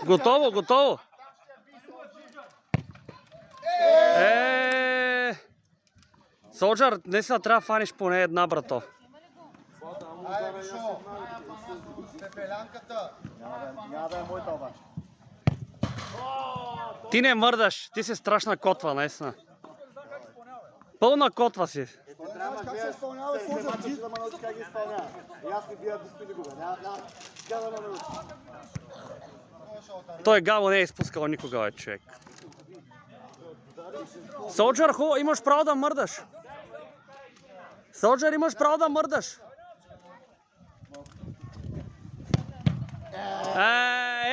Готово, готово. Солджар, наистина трябва да фаниш поне една, брато. Айде, Мишо! Степелянката! Няма да е моята обаче. Ти не мърдаш, ти си страшна котва, наистина. Пълна котва си. Знаеш как се изпълнява Солджар? Ти да ме научи как ги изпълнява. И аз не бия доспи никога. Няма да ме научи. Той Гаво не е изпускал никога, бе, човек. Солджар, хубаво, имаш право да мърдаш. Солджар, имаш право да мърдаш.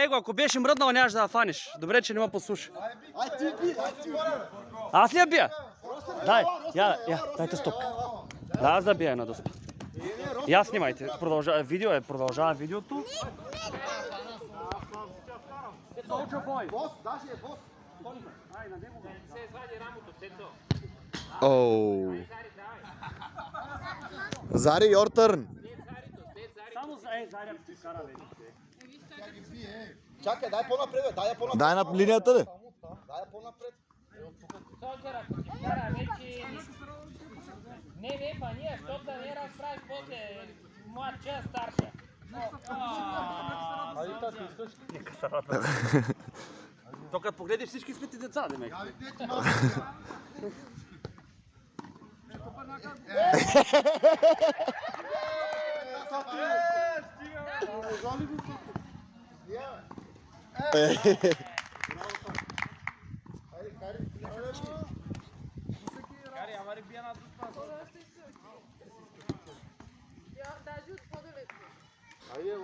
Его, ако беше мръднал, нямаш да я фаниш. Добре, че не ме послуша. Ай, ти би! Аз ли я бия? Дай, дайте стоп. Да, аз да бия една доспа. Я снимайте. Продължава видеото. Бос, даже е бос. Оу. Зари, your turn. Само Заря ще кара вече. Чакай, дай по-напред, бе. Дай я по-напред. Дай на линията, бе. Дай я по-напред. Солджера, ако ти кара вече... Не, па ние, защото да не разправиш после младша, старша. Нека се радва. То като погледнеш всички сме ти деца, демек. Кари, ама ли бия на дуспа? Айде,